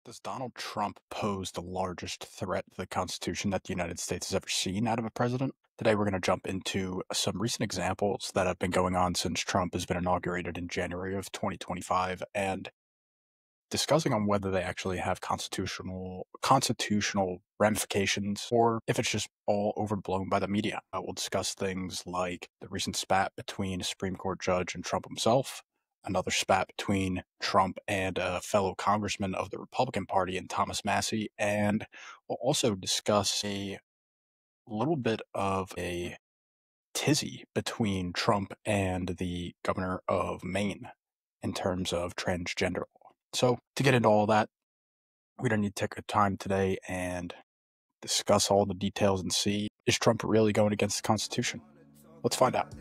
Does Donald Trump pose the largest threat to the Constitution that the United States has ever seen out of a president? Today, we're going to jump into some recent examples that have been going on since Trump has been inaugurated in January of 2025 and discussing on whether they actually have constitutional ramifications or if it's just all overblown by the media. We'll discuss things like the recent spat between a Supreme Court judge and Trump himself, another spat between Trump and a fellow congressman of the Republican Party and Thomas Massie, and we'll also discuss a little bit of a tizzy between Trump and the governor of Maine in terms of transgender law. So to get into all that, we don't need to take our time today and discuss all the details and see, is Trump really going against the Constitution? Let's find out.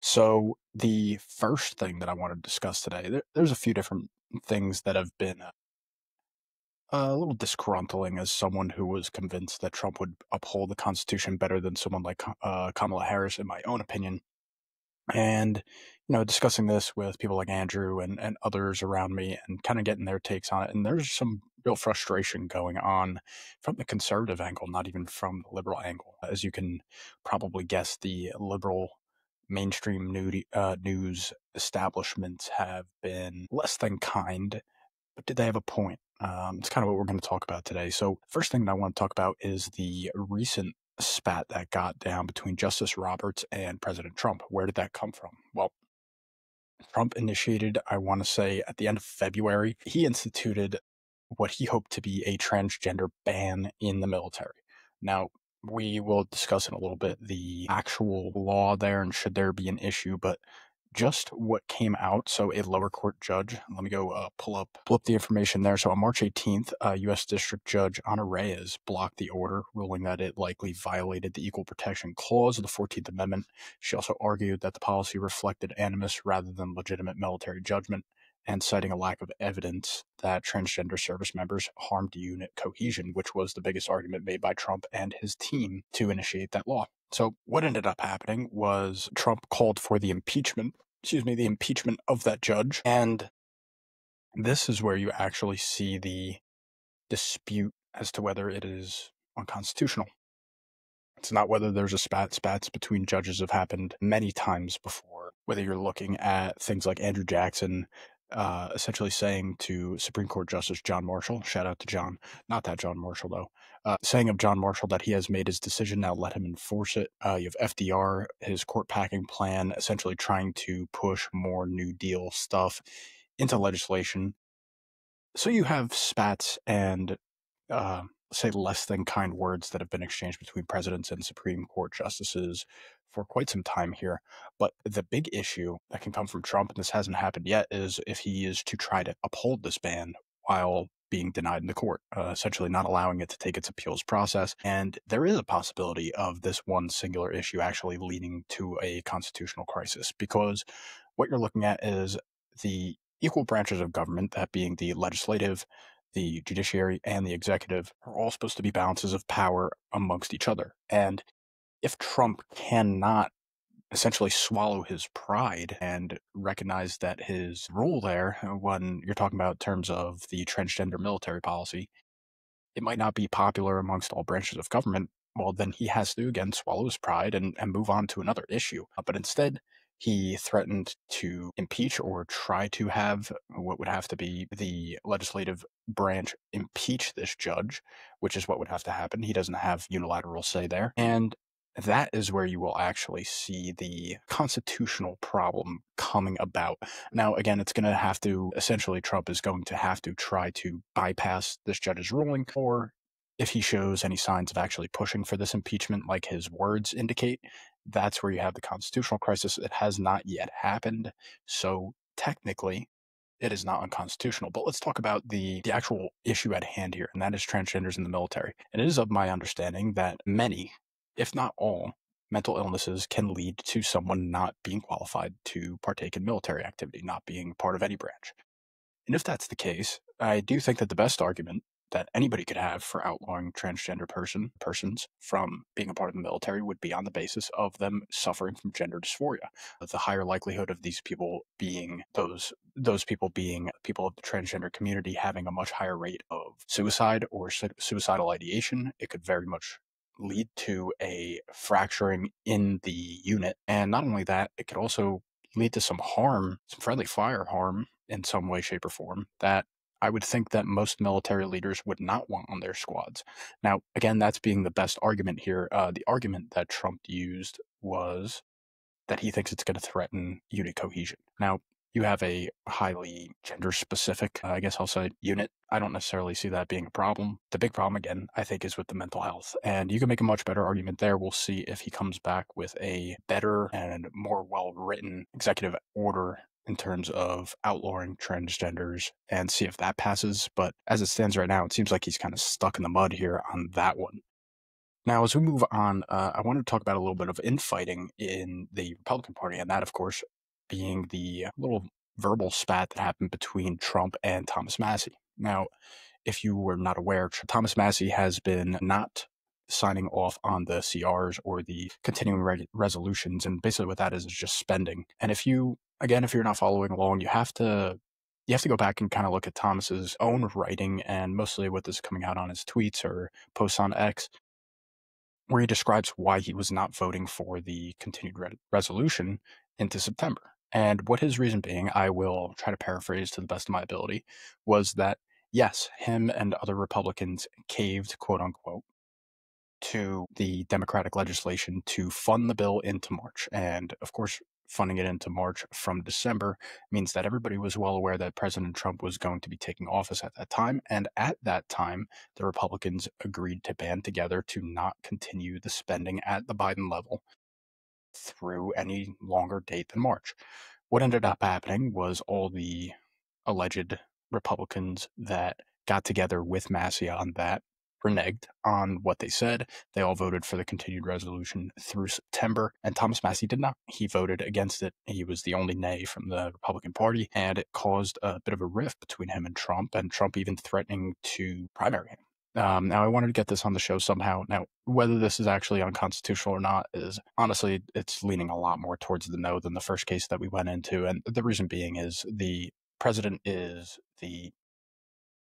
So the first thing that I want to discuss today, there's a few different things that have been a little disgruntling as someone who was convinced that Trump would uphold the Constitution better than someone like Kamala Harris, in my own opinion. And, discussing this with people like Andrew and others around me and kind of getting their takes on it. And there's some real frustration going on from the conservative angle, not even from the liberal angle. As you can probably guess, the liberal mainstream news establishments have been less than kind, but did they have a point? It's kind of what we're going to talk about today. So first thing that I want to talk about is the recent spat that got down between Justice Roberts and President Trump. Where did that come from? Well, Trump initiated, I want to say at the end of February, he instituted what he hoped to be a transgender ban in the military. Now, we will discuss in a little bit the actual law there and should there be an issue, but just what came out. So a lower court judge, let me go pull up the information there. So on March 18th, U.S. District Judge Ana Reyes blocked the order, ruling that it likely violated the Equal Protection Clause of the 14th Amendment. She also argued that the policy reflected animus rather than legitimate military judgment, and citing a lack of evidence that transgender service members harmed unit cohesion, which was the biggest argument made by Trump and his team to initiate that law. So what ended up happening was Trump called for the impeachment of that judge. And this is where you actually see the dispute as to whether it is unconstitutional. It's not whether there's a spats between judges have happened many times before, whether you're looking at things like Andrew Jackson essentially saying to Supreme Court Justice John Marshall, shout out to John, not that John Marshall though, saying of John Marshall that he has made his decision, now let him enforce it. You have FDR, his court packing plan, essentially trying to push more New Deal stuff into legislation. So you have spats and say less than kind words that have been exchanged between presidents and Supreme Court justices for quite some time here. But the big issue that can come from Trump, and this hasn't happened yet, is if he is to try to uphold this ban while being denied in the court, essentially not allowing it to take its appeals process. And there is a possibility of this one singular issue actually leading to a constitutional crisis, because what you're looking at is the equal branches of government, that being the legislative, the judiciary, and the executive, are all supposed to be balances of power amongst each other. And if Trump cannot essentially swallow his pride and recognize that his role there, when you're talking about terms of the transgender military policy, it might not be popular amongst all branches of government, well, then he has to, again, swallow his pride and move on to another issue. But instead, he threatened to impeach or try to have what would have to be the legislative branch impeach this judge, which is what would have to happen. He doesn't have unilateral say there. And that is where you will actually see the constitutional problem coming about. Now, again, it's going to have to, essentially, Trump is going to have to try to bypass this judge's ruling, or if he shows any signs of actually pushing for this impeachment, like his words indicate, that's where you have the constitutional crisis. It has not yet happened, so technically, it is not unconstitutional. But let's talk about the actual issue at hand here, and that is transgenders in the military. And it is of my understanding that many, if not all, mental illnesses can lead to someone not being qualified to partake in military activity, not being part of any branch. And if that's the case, I do think that the best argument that anybody could have for outlawing transgender persons from being a part of the military would be on the basis of them suffering from gender dysphoria. The higher likelihood of these people being those people being people of the transgender community having a much higher rate of suicide or suicidal ideation, it could very much lead to a fracturing in the unit. And not only that, it could also lead to some harm, some friendly fire harm in some way, shape, or form that I would think that most military leaders would not want on their squads. Now, again, that's being the best argument here. The argument that Trump used was that he thinks it's going to threaten unit cohesion. Now, you have a highly gender-specific, I guess I'll say, unit. I don't necessarily see that being a problem. The big problem, again, I think, is with the mental health. And you can make a much better argument there. We'll see if he comes back with a better and more well-written executive order in terms of outlawing transgenders and see if that passes. But as it stands right now, it seems like he's kind of stuck in the mud here on that one. Now, as we move on, I wanted to talk about a little bit of infighting in the Republican Party, and that, of course, being the little verbal spat that happened between Trump and Thomas Massie. Now, if you were not aware, Thomas Massie has been not signing off on the CRs or the continuing resolutions, and basically what that is just spending. And if you're not following along, you have to go back and kind of look at Thomas's own writing, and mostly what is coming out on his tweets or posts on X, where he describes why he was not voting for the continued resolution into September. And what his reason being, I will try to paraphrase to the best of my ability, was that, yes, him and other Republicans caved, quote unquote, to the Democratic legislation to fund the bill into March. And of course, funding it into March from December means that everybody was well aware that President Trump was going to be taking office at that time. And at that time, the Republicans agreed to band together to not continue the spending at the Biden level through any longer date than March. What ended up happening was all the alleged Republicans that got together with Massie on that reneged on what they said. They all voted for the continued resolution through September, and Thomas Massie did not. He voted against it. He was the only nay from the Republican Party, and it caused a bit of a rift between him and Trump even threatening to primary him. Now, I wanted to get this on the show somehow. Now, whether this is actually unconstitutional or not is honestly, it's leaning a lot more towards the no than the first case that we went into. And the reason being is the president is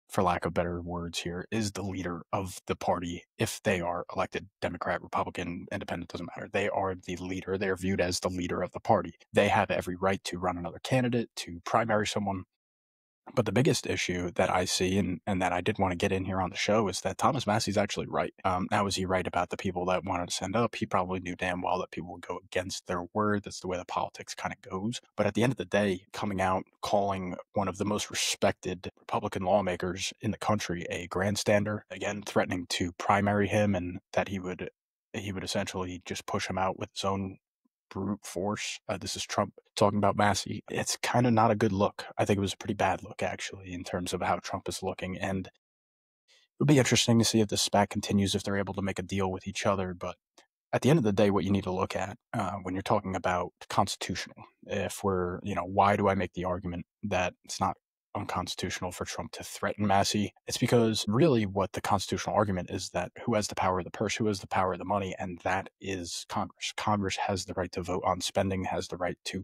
for lack of better words here, is the leader of the party. If they are elected Democrat, Republican, Independent, doesn't matter. They are the leader. They are viewed as the leader of the party. They have every right to run another candidate, to primary someone. But the biggest issue that I see, and that I did want to get in here on the show, is that Thomas Massie's actually right. Now, is he right about the people that wanted to send up? He probably knew damn well that people would go against their word. That's the way the politics kind of goes. But at the end of the day, coming out, calling one of the most respected Republican lawmakers in the country a grandstander, again, threatening to primary him, and that he would essentially just push him out with his own brute force. This is Trump talking about Massie. It's kind of not a good look. I think it was a pretty bad look, actually, in terms of how Trump is looking. And it'll be interesting to see if this spat continues, if they're able to make a deal with each other. But at the end of the day, what you need to look at when you're talking about constitutional, if we're, why do I make the argument that it's not unconstitutional for Trump to threaten Massie? It's because really what the constitutional argument is that who has the power of the purse, who has the power of the money, and that is Congress. Congress has the right to vote on spending, has the right to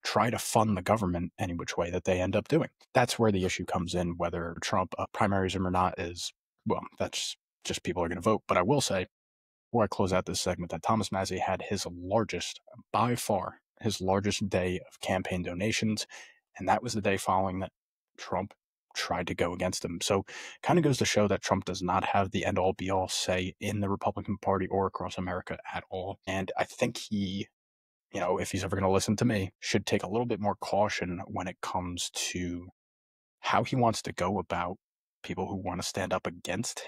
try to fund the government any which way that they end up doing. That's where the issue comes in. Whether Trump primaries him or not is, well, that's just people are going to vote. But I will say, before I close out this segment, that Thomas Massie had by far, his largest day of campaign donations, and that was the day following that Trump tried to go against him. So kind of goes to show that Trump does not have the end-all be-all say in the Republican Party or across America at all. And I think he, if he's ever going to listen to me, should take a little bit more caution when it comes to how he wants to go about people who want to stand up against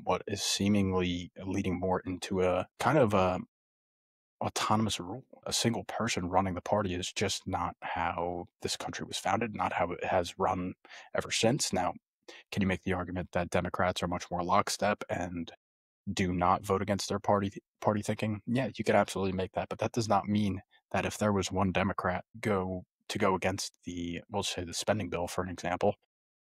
what is seemingly leading more into a kind of autonomous rule. A single person running the party is just not how this country was founded, not how it has run ever since. Now, can you make the argument that Democrats are much more lockstep and do not vote against their party thinking, yeah, you could absolutely make that. But that does not mean that if there was one Democrat go against we'll say the spending bill, for an example,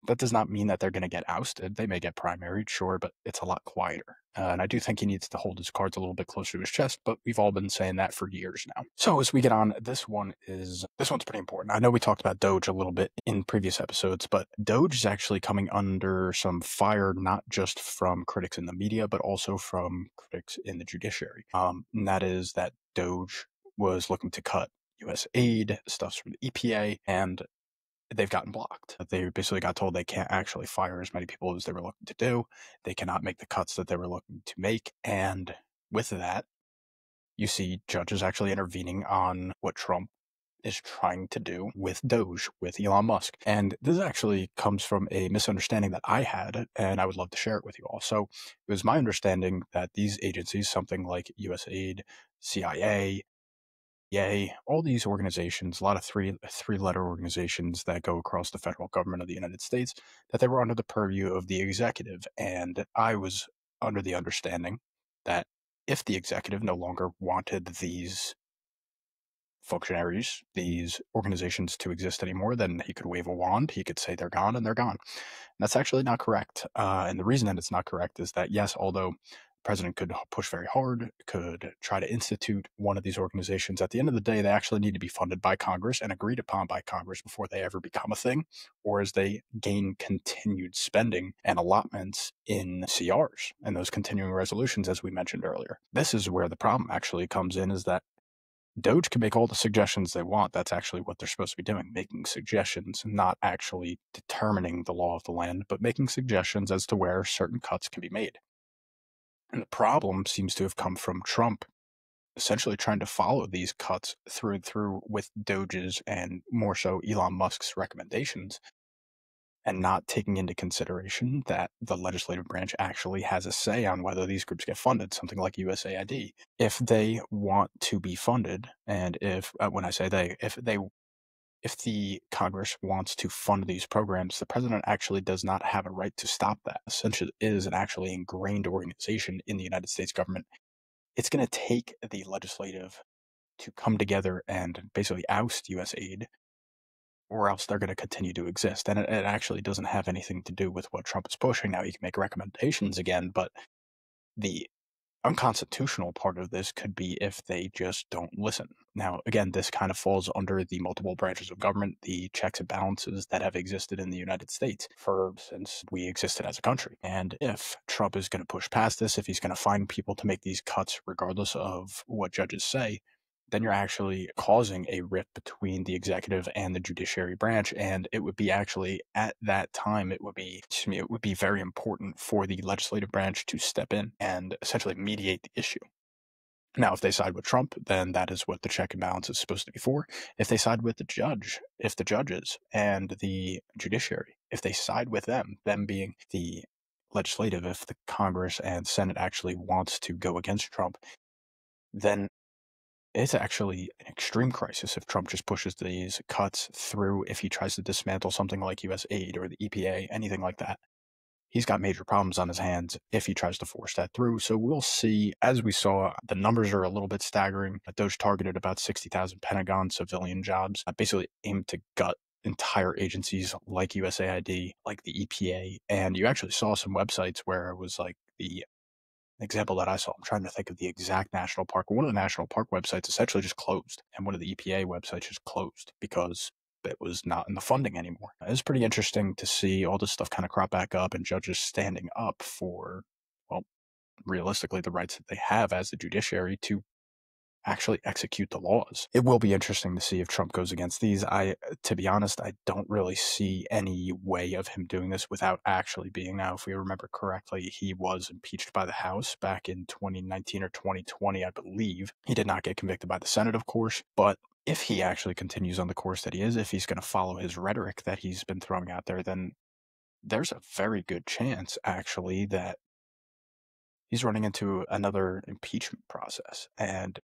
that does not mean that they're going to get ousted. They may get primaried, sure, but it's a lot quieter. And I do think he needs to hold his cards a little bit closer to his chest, but we've all been saying that for years now. So as we get on, this one's pretty important. I know we talked about Doge a little bit in previous episodes, but Doge is actually coming under some fire, not just from critics in the media, but also from critics in the judiciary. And that is that Doge was looking to cut U.S. aid, stuff from the EPA, and they've gotten blocked. They basically got told they can't actually fire as many people as they were looking to do. They cannot make the cuts that they were looking to make. And with that, you see judges actually intervening on what Trump is trying to do with Doge, with Elon Musk. And this actually comes from a misunderstanding that I had, and I would love to share it with you all. So it was my understanding that these agencies, something like USAID, CIA, all these organizations, a lot of three-letter organizations that go across the federal government of the United States, that they were under the purview of the executive. And I was under the understanding that if the executive no longer wanted these functionaries, these organizations to exist anymore, then he could wave a wand, he could say they're gone, and they're gone. That's actually not correct. And the reason that it's not correct is that, yes, although the president could push very hard, could try to institute one of these organizations, at the end of the day, they actually need to be funded by Congress and agreed upon by Congress before they ever become a thing, or as they gain continued spending and allotments in CRs and those continuing resolutions, as we mentioned earlier. This is where the problem actually comes in, is that Doge can make all the suggestions they want. That's actually what they're supposed to be doing, making suggestions, not actually determining the law of the land, but making suggestions as to where certain cuts can be made. And the problem seems to have come from Trump essentially trying to follow these cuts through and through with Doge's and more so Elon Musk's recommendations, and not taking into consideration that the legislative branch actually has a say on whether these groups get funded, something like USAID. If they want to be funded, and when I say they, if the Congress wants to fund these programs, the president actually does not have a right to stop that. Essentially, it is an actually ingrained organization in the United States government. It's going to take the legislative to come together and basically oust USAID, or else they're going to continue to exist. And it actually doesn't have anything to do with what Trump is pushing. Now, he can make recommendations again, but the unconstitutional part of this could be if they just don't listen. Now, again, this kind of falls under the multiple branches of government, the checks and balances that have existed in the United States since we existed as a country. And if Trump is going to push past this, if he's going to find people to make these cuts regardless of what judges say, then you're actually causing a rift between the executive and the judiciary branch. And it would be actually, at that time, it would be very important for the legislative branch to step in and essentially mediate the issue. Now, if they side with Trump, then that is what the check and balance is supposed to be for. If they side with the judges and the judiciary, if they side with them being the legislative, if the Congress and Senate actually wants to go against Trump, then it's actually an extreme crisis if Trump just pushes these cuts through, if he tries to dismantle something like USAID or the EPA, anything like that. He's got major problems on his hands if he tries to force that through. So we'll see. As we saw, the numbers are a little bit staggering. Doge targeted about 60,000 Pentagon civilian jobs, basically aimed to gut entire agencies like USAID, like the EPA. And you actually saw some websites where it was like the example that I saw, I'm trying to think of the exact national park. One of the national park websites essentially just closed, and one of the EPA websites just closed because it was not in the funding anymore. It's pretty interesting to see all this stuff kind of crop back up and judges standing up for, well, realistically, the rights that they have as the judiciary to actually execute the laws. It will be interesting to see if Trump goes against these. To be honest, I don't really see any way of him doing this without actually being. Now, if we remember correctly, he was impeached by the House back in 2019 or 2020, I believe. He did not get convicted by the Senate, of course, but if he actually continues on the course that he is, if he's going to follow his rhetoric that he's been throwing out there, then there's a very good chance, actually, that he's running into another impeachment process. And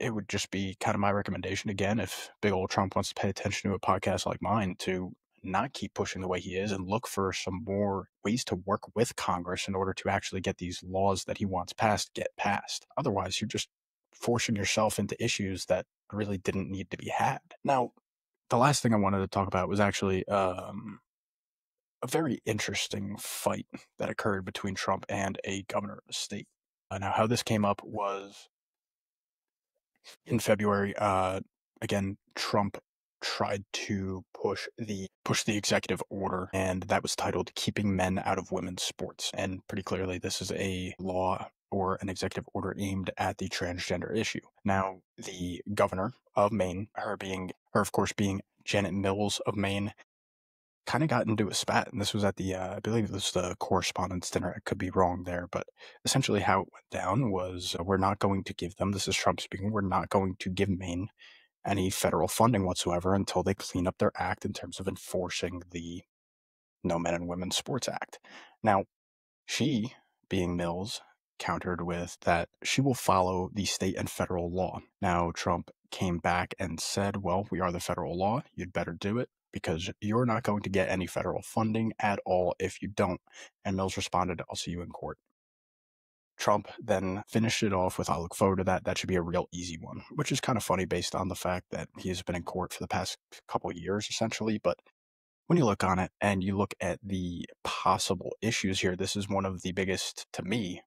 it would just be kind of my recommendation, again, if big old Trump wants to pay attention to a podcast like mine, to not keep pushing the way he is and look for some more ways to work with Congress in order to actually get these laws that he wants passed get passed. Otherwise, you're just forcing yourself into issues that really didn't need to be had. Now, the last thing I wanted to talk about was actually a very interesting fight that occurred between Trump and a governor of a state. Now, how this came up was in February. Again, Trump tried to push the executive order, and that was titled "Keeping Men Out of Women's Sports." And pretty clearly, this is a law or an executive order aimed at the transgender issue. Now, the governor of Maine, her of course being Janet Mills of Maine, kind of got into a spat, and this was at the I believe this was the correspondence dinner. I could be wrong there, but essentially how it went down was we're not going to give them, this is Trump speaking, we're not going to give Maine any federal funding whatsoever until they clean up their act in terms of enforcing the No Men and Women's Sports Act. Now, she, being Mills, countered with that she will follow the state and federal law. Now, Trump came back and said, well, we are the federal law. You'd better do it because you're not going to get any federal funding at all if you don't. And Mills responded, I'll see you in court. Trump then finished it off with, I look forward to that. That should be a real easy one, which is kind of funny based on the fact that he has been in court for the past couple of years, essentially. But when you look on it and you look at the possible issues here, this is one of the biggest, to me,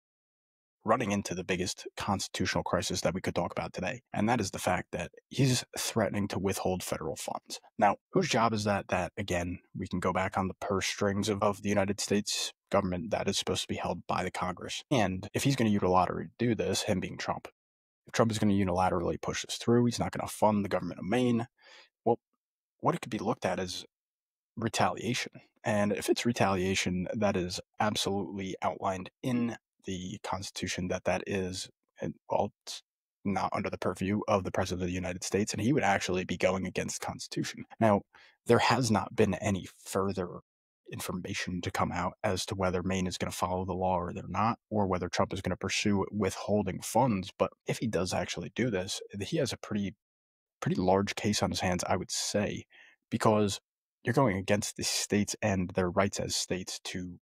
running into the biggest constitutional crisis that we could talk about today. And that is the fact that he's threatening to withhold federal funds. Now, whose job is that? That, again, we can go back on the purse strings of the United States government that is supposed to be held by the Congress. And if he's going to unilaterally do this, him being Trump, if Trump is going to unilaterally push this through, he's not going to fund the government of Maine. Well, what it could be looked at is retaliation. And if it's retaliation, that is absolutely outlined in the Constitution that is, well, it's not under the purview of the President of the United States, and he would actually be going against the Constitution. Now, there has not been any further information to come out as to whether Maine is going to follow the law or they're not, or whether Trump is going to pursue withholding funds. But if he does actually do this, he has a pretty large case on his hands, I would say, because you're going against the states and their rights as states to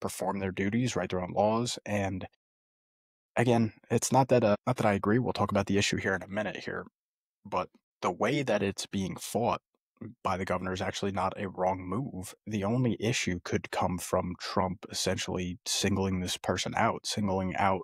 perform their duties, write their own laws. And again, it's not that I agree. We'll talk about the issue here in a minute here, but the way that it's being fought by the governor is actually not a wrong move. The only issue could come from Trump essentially singling this person out, singling out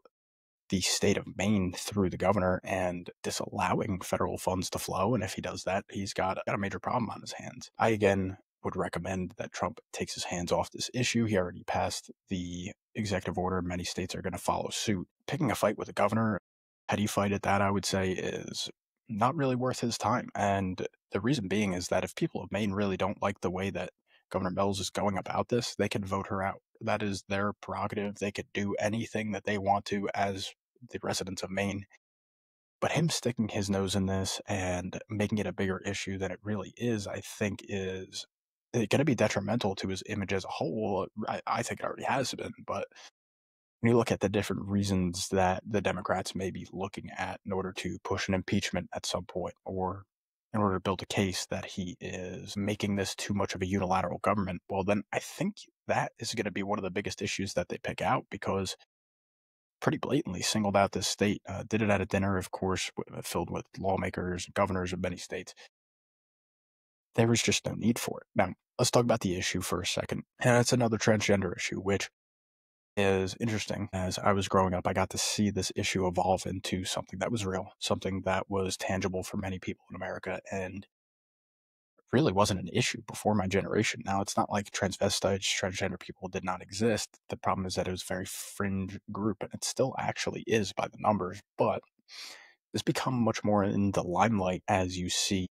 the state of Maine through the governor and disallowing federal funds to flow. And if he does that, he's got a major problem on his hands. I, again, would recommend that Trump takes his hands off this issue. He already passed the executive order. Many states are going to follow suit. Picking a fight with the governor, petty fight at that, I would say, is not really worth his time. And the reason being is that if people of Maine really don't like the way that Governor Mills is going about this, they can vote her out. That is their prerogative. They could do anything that they want to as the residents of Maine. But him sticking his nose in this and making it a bigger issue than it really is, I think is going to be detrimental to his image as a whole. I think it already has been, but when you look at the different reasons that the Democrats may be looking at in order to push an impeachment at some point, or in order to build a case that he is making this too much of a unilateral government, well, then I think that is going to be one of the biggest issues that they pick out, because pretty blatantly singled out this state, did it at a dinner, of course, filled with lawmakers and governors of many states. There was just no need for it. Now, let's talk about the issue for a second. And it's another transgender issue, which is interesting. As I was growing up, I got to see this issue evolve into something that was real, something that was tangible for many people in America, and really wasn't an issue before my generation. Now, it's not like transvestites, transgender people did not exist. The problem is that it was a very fringe group, and it still actually is by the numbers, but it's become much more in the limelight as you see,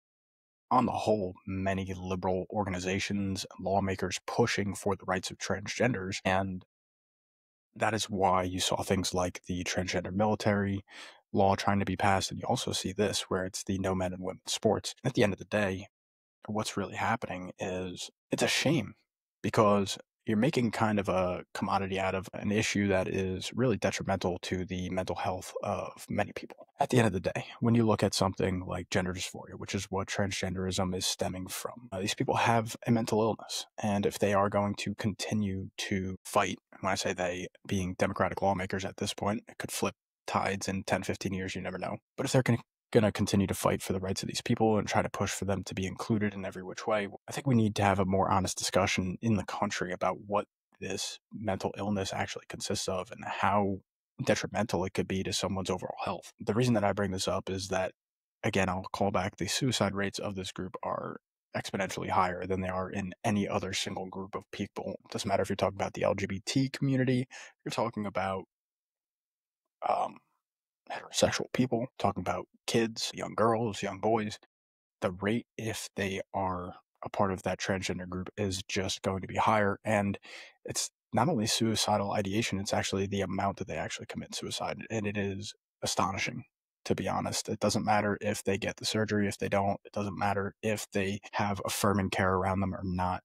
on the whole, many liberal organizations, lawmakers pushing for the rights of transgenders. And that is why you saw things like the transgender military law trying to be passed. And you also see this, where it's the No Men and Women's Sports. At the end of the day, what's really happening is it's a shame, because you're making kind of a commodity out of an issue that is really detrimental to the mental health of many people. At the end of the day, when you look at something like gender dysphoria, which is what transgenderism is stemming from, these people have a mental illness. And if they are going to continue to fight, and when I say they, being Democratic lawmakers at this point, it could flip tides in 10, 15 years, you never know. But if they're going to continue to fight for the rights of these people and try to push for them to be included in every which way, I think we need to have a more honest discussion in the country about what this mental illness actually consists of and how detrimental it could be to someone's overall health. The reason that I bring this up is that, again, I'll call back, the suicide rates of this group are exponentially higher than they are in any other single group of people. It doesn't matter if you're talking about the LGBT community, you're talking about heterosexual people, talking about kids, young girls, young boys. The rate, if they are a part of that transgender group, is just going to be higher. And it's not only suicidal ideation, it's actually the amount that they actually commit suicide. And it is astonishing, to be honest. It doesn't matter if they get the surgery, if they don't. It doesn't matter if they have affirming care around them or not.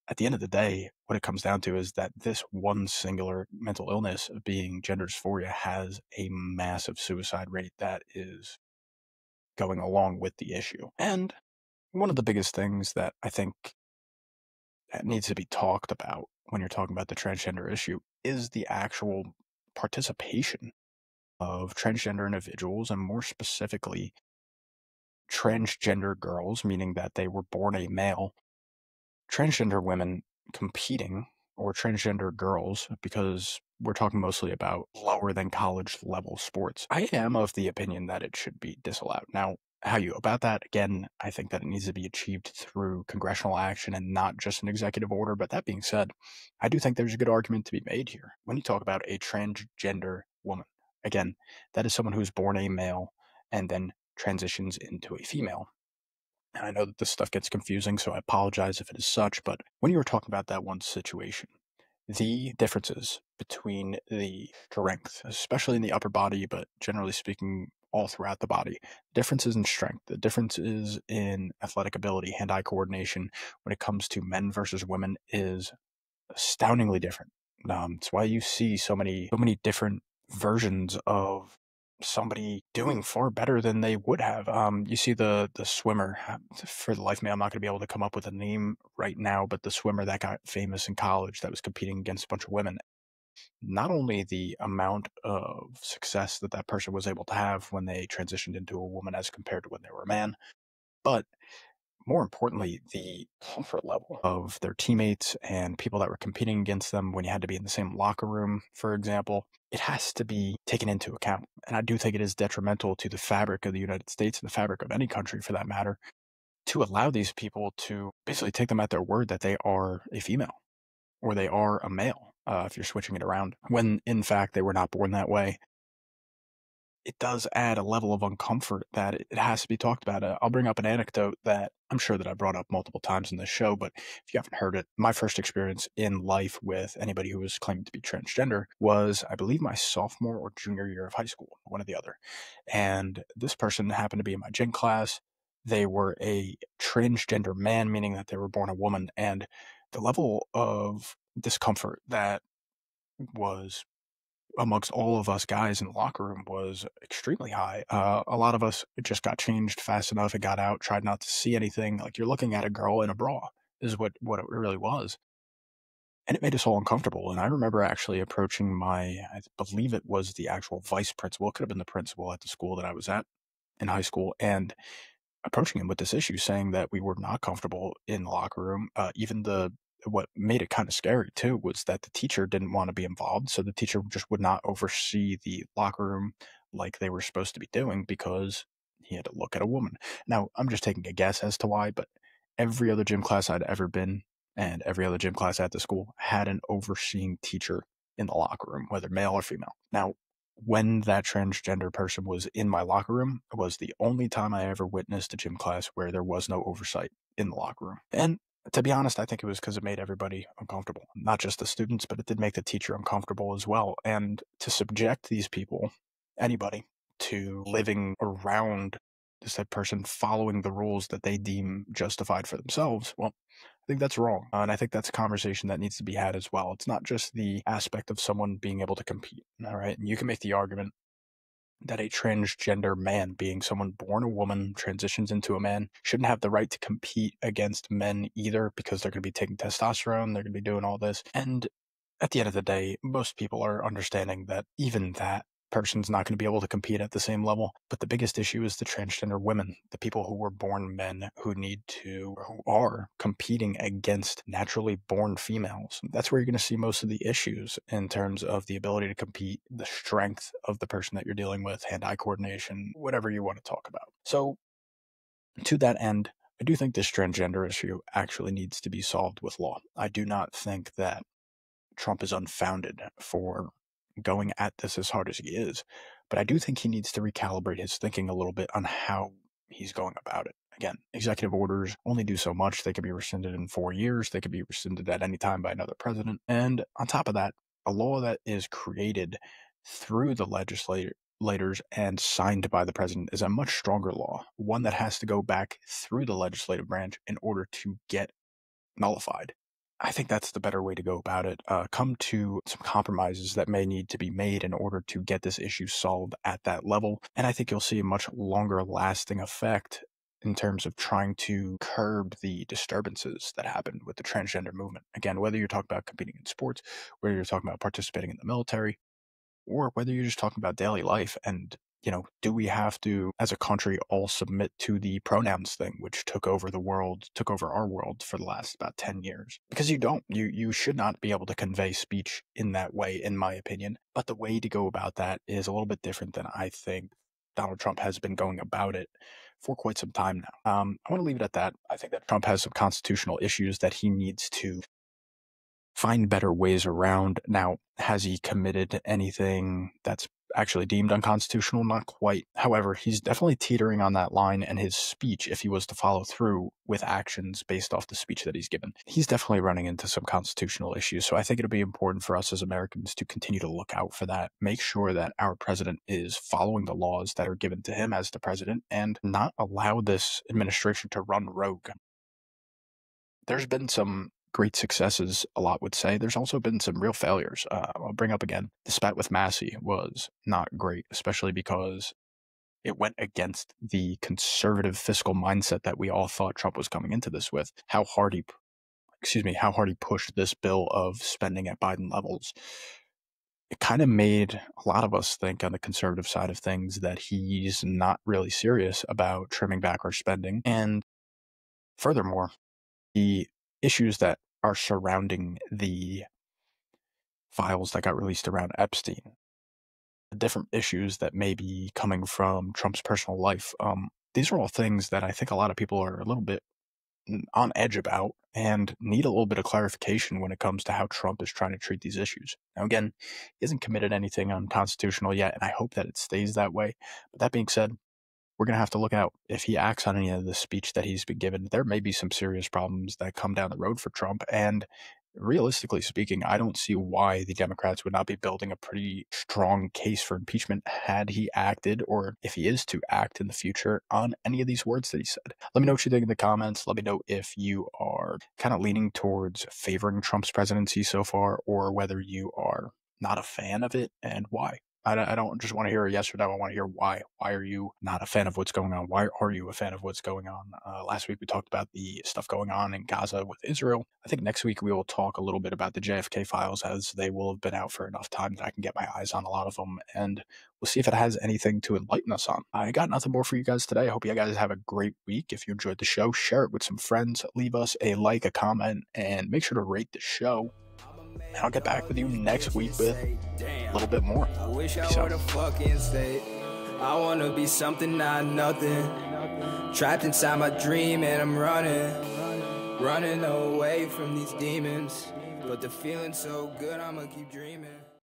At the end of the day, what it comes down to is that this one singular mental illness, being gender dysphoria, has a massive suicide rate that is going along with the issue. And one of the biggest things that I think that needs to be talked about when you're talking about the transgender issue is the actual participation of transgender individuals, and more specifically, transgender girls, meaning that they were born a male, transgender women competing, or transgender girls, because we're talking mostly about lower than college level sports. I am of the opinion that it should be disallowed. Now, how you about that? Again, I think that it needs to be achieved through congressional action and not just an executive order. But that being said, I do think there's a good argument to be made here. When you talk about a transgender woman, again, that is someone who's born a male and then transitions into a female. And I know that this stuff gets confusing, so I apologize if it is such, but when you were talking about that one situation, the differences between the strength, especially in the upper body, but generally speaking, all throughout the body, differences in strength, the differences in athletic ability, hand-eye coordination, when it comes to men versus women, is astoundingly different. It's why you see so many different versions of somebody doing far better than they would have. You see the swimmer. For the life of me, I'm not going to be able to come up with a name right now, but the swimmer that got famous in college that was competing against a bunch of women. Not only the amount of success that person was able to have when they transitioned into a woman as compared to when they were a man, but more importantly, the comfort level of their teammates and people that were competing against them when you had to be in the same locker room, for example, it has to be taken into account. And I do think it is detrimental to the fabric of the United States and the fabric of any country for that matter, to allow these people to basically take them at their word that they are a female or they are a male, if you're switching it around, when in fact they were not born that way. It does add a level of uncomfort that it has to be talked about. I'll bring up an anecdote that I'm sure that I brought up multiple times in this show, but if you haven't heard it, my first experience in life with anybody who was claiming to be transgender was, I believe, my sophomore or junior year of high school, one or the other. And this person happened to be in my gym class. They were a transgender man, meaning that they were born a woman, and the level of discomfort that was amongst all of us guys in the locker room was extremely high. A lot of us just got changed fast enough and got out, tried not to see anything. Like, you're looking at a girl in a bra is what it really was. And it made us all uncomfortable. And I remember actually approaching I believe it was the actual vice principal. It could have been the principal at the school that I was at in high school, and approaching him with this issue, saying that we were not comfortable in the locker room. What made it kind of scary too was that the teacher didn't want to be involved, so the teacher just would not oversee the locker room like they were supposed to be doing because he had to look at a woman. Now, I'm just taking a guess as to why, but every other gym class I'd ever been and every other gym class at the school had an overseeing teacher in the locker room, whether male or female. Now, when that transgender person was in my locker room, it was the only time I ever witnessed a gym class where there was no oversight in the locker room. And to be honest, I think it was because it made everybody uncomfortable, not just the students, but it did make the teacher uncomfortable as well. And to subject these people, anybody, to living around this type of person following the rules that they deem justified for themselves, well, think that's wrong. And I think that's a conversation that needs to be had as well. It's not just the aspect of someone being able to compete, all right? And you can make the argument that a transgender man, being someone born a woman, transitions into a man, shouldn't have the right to compete against men either, because they're going to be taking testosterone, they're going to be doing all this. And at the end of the day, most people are understanding that even that person's not going to be able to compete at the same level. But the biggest issue is the transgender women, the people who were born men who are competing against naturally born females. That's where you're going to see most of the issues in terms of the ability to compete, the strength of the person that you're dealing with, hand-eye coordination, whatever you want to talk about. So to that end, I do think this transgender issue actually needs to be solved with law. I do not think that Trump is unfounded for going at this as hard as he is, but I do think he needs to recalibrate his thinking a little bit on how he's going about it. Again, executive orders only do so much. They could be rescinded in 4 years. They could be rescinded at any time by another president. And on top of that, a law that is created through the legislators and signed by the president is a much stronger law, one that has to go back through the legislative branch in order to get nullified. I think that's the better way to go about it. Come to some compromises that may need to be made in order to get this issue solved at that level. And I think you'll see a much longer lasting effect in terms of trying to curb the disturbances that happened with the transgender movement. Again, whether you're talking about competing in sports, whether you're talking about participating in the military, or whether you're just talking about daily life and, do we have to, as a country, all submit to the pronouns thing, which took over our world for the last about 10 years? Because you should not be able to convey speech in that way, in my opinion. But the way to go about that is a little bit different than I think Donald Trump has been going about it for quite some time now. I want to leave it at that. I think that Trump has some constitutional issues that he needs to find better ways around. Now, has he committed anything that's actually deemed unconstitutional? Not quite. However, he's definitely teetering on that line, and his speech, if he was to follow through with actions based off the speech that he's given, he's definitely running into some constitutional issues. So I think it'll be important for us as Americans to continue to look out for that, make sure that our president is following the laws that are given to him as the president, and not allow this administration to run rogue. There's been some great successes, a lot would say. There's also been some real failures. I'll bring up again, the spat with Massey was not great, especially because it went against the conservative fiscal mindset that we all thought Trump was coming into this with. How hard he pushed this bill of spending at Biden levels. It kind of made a lot of us think on the conservative side of things that he's not really serious about trimming back our spending. And furthermore, the issues that are surrounding the files that got released around Epstein, the different issues that may be coming from Trump's personal life, these are all things that I think a lot of people are a little bit on edge about and need a little bit of clarification when it comes to how Trump is trying to treat these issues. Now, again, he hasn't committed anything unconstitutional yet, and I hope that it stays that way. But that being said, we're going to have to look out. If he acts on any of the speech that he's been given, there may be some serious problems that come down the road for Trump. And realistically speaking, I don't see why the Democrats would not be building a pretty strong case for impeachment had he acted, or if he is to act in the future, on any of these words that he said. Let me know what you think in the comments. Let me know if you are kind of leaning towards favoring Trump's presidency so far, or whether you are not a fan of it and why. I don't just want to hear a yes or no. I want to hear why. Why are you not a fan of what's going on? Why are you a fan of what's going on? Last week we talked about the stuff going on in Gaza with Israel. I think next week we will talk a little bit about the JFK files, as they will have been out for enough time that I can get my eyes on a lot of them. And we'll see if it has anything to enlighten us on. I got nothing more for you guys today. I hope you guys have a great week. If you enjoyed the show, share it with some friends. Leave us a like, a comment, and make sure to rate the show. And I'll get back with you next week with a little bit more. I wish I were the fucking state. I wanna be something, not nothing. Trapped inside my dream and I'm running away from these demons. But the feeling's so good, I'ma keep dreaming.